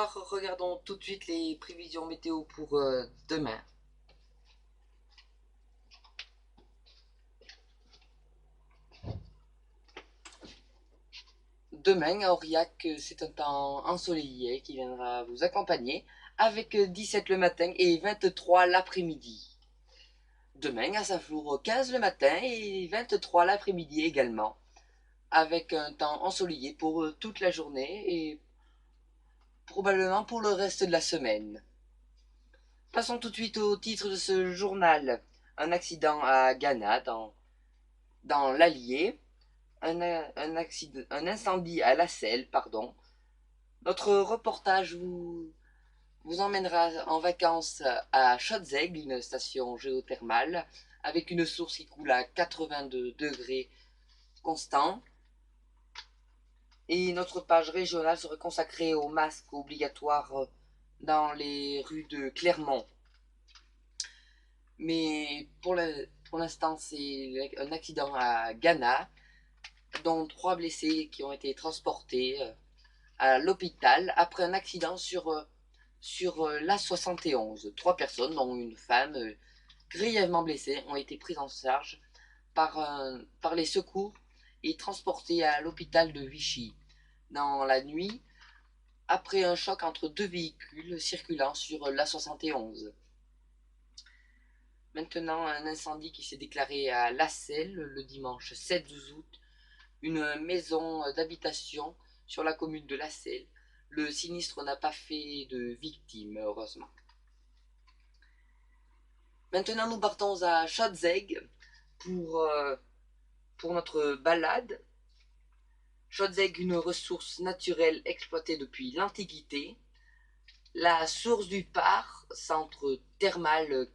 Bonsoir, regardons tout de suite les prévisions météo pour demain. Demain à Aurillac, c'est un temps ensoleillé qui viendra vous accompagner avec 17 le matin et 23 l'après-midi. Demain à Saint-Flour, 15 le matin et 23 l'après-midi également, avec un temps ensoleillé pour toute la journée et probablement pour le reste de la semaine. Passons tout de suite au titre de ce journal. Un accident à Ghana, dans l'Allier. Un incendie à La Selle, pardon. Notre reportage vous emmènera en vacances à Schotzeg, une station géothermale, avec une source qui coule à 82 degrés constants. Et notre page régionale sera consacrée aux masques obligatoires dans les rues de Clermont. Mais pour l'instant, c'est un accident à Ghana, dont 3 blessés qui ont été transportés à l'hôpital après un accident sur l'A71. 3 personnes, dont une femme, grièvement blessée, ont été prises en charge par les secours et transportées à l'hôpital de Vichy dans la nuit après un choc entre 2 véhicules circulant sur l'A71. Maintenant, un incendie qui s'est déclaré à La Selle le dimanche 7 août, une maison d'habitation sur la commune de La Selle. Le sinistre n'a pas fait de victimes, heureusement. Maintenant, nous partons à Schotzeg pour notre balade. Schotzeg, une ressource naturelle exploitée depuis l'Antiquité. La source du Par, centre thermal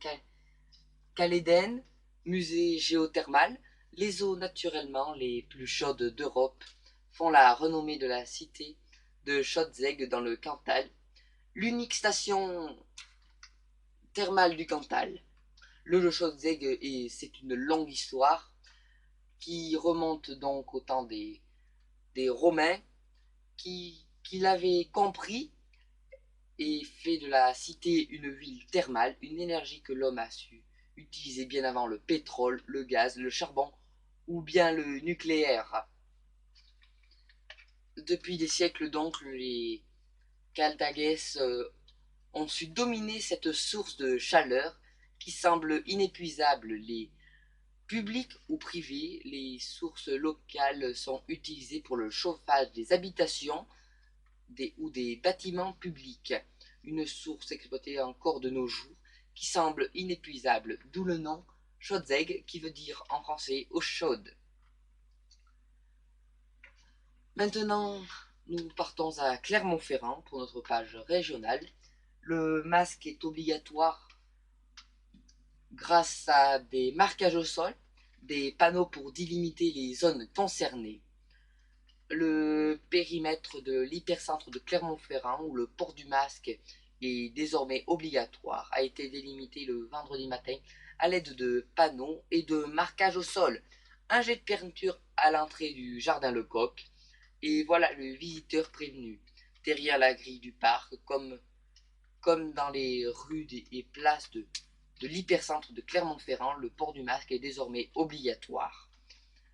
Caléden, musée géothermal. Les eaux naturellement les plus chaudes d'Europe font la renommée de la cité de Schotzeg dans le Cantal, l'unique station thermale du Cantal. Le Schotzeg, c'est une longue histoire qui remonte donc au temps des Romains qui l'avaient compris et fait de la cité une ville thermale, une énergie que l'homme a su utiliser bien avant le pétrole, le gaz, le charbon ou bien le nucléaire. Depuis des siècles donc, les Caltages ont su dominer cette source de chaleur qui semble inépuisable. Les publics ou privés, les sources locales sont utilisées pour le chauffage des habitations ou des bâtiments publics. Une source exploitée encore de nos jours qui semble inépuisable, d'où le nom Schotzeg qui veut dire en français eau chaude. Maintenant, nous partons à Clermont-Ferrand pour notre page régionale. Le masque est obligatoire grâce à des marquages au sol, des panneaux pour délimiter les zones concernées. Le périmètre de l'hypercentre de Clermont-Ferrand, où le port du masque est désormais obligatoire, a été délimité le vendredi matin à l'aide de panneaux et de marquages au sol. Un jet de peinture à l'entrée du jardin Lecoq, et voilà le visiteur prévenu. Derrière la grille du parc, comme dans les rues et places de l'hypercentre de Clermont-Ferrand, le port du masque est désormais obligatoire.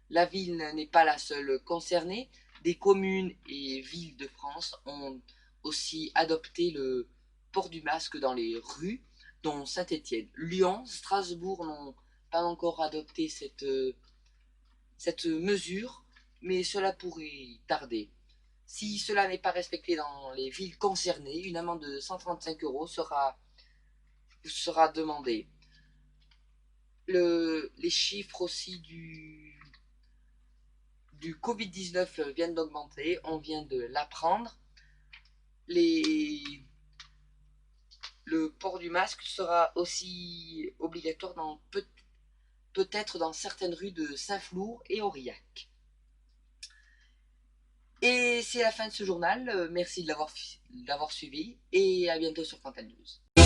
La ville n'est pas la seule concernée. Des communes et villes de France ont aussi adopté le port du masque dans les rues, dont Saint-Étienne. Lyon, Strasbourg n'ont pas encore adopté cette mesure, mais cela pourrait tarder. Si cela n'est pas respecté dans les villes concernées, une amende de 135 € sera demandée. Les chiffres aussi du Covid-19 viennent d'augmenter, on vient de l'apprendre. Le port du masque sera aussi obligatoire peut-être dans certaines rues de Saint-Flour et Aurillac. Et c'est la fin de ce journal. Merci de l'avoir suivi et à bientôt sur Cantal News.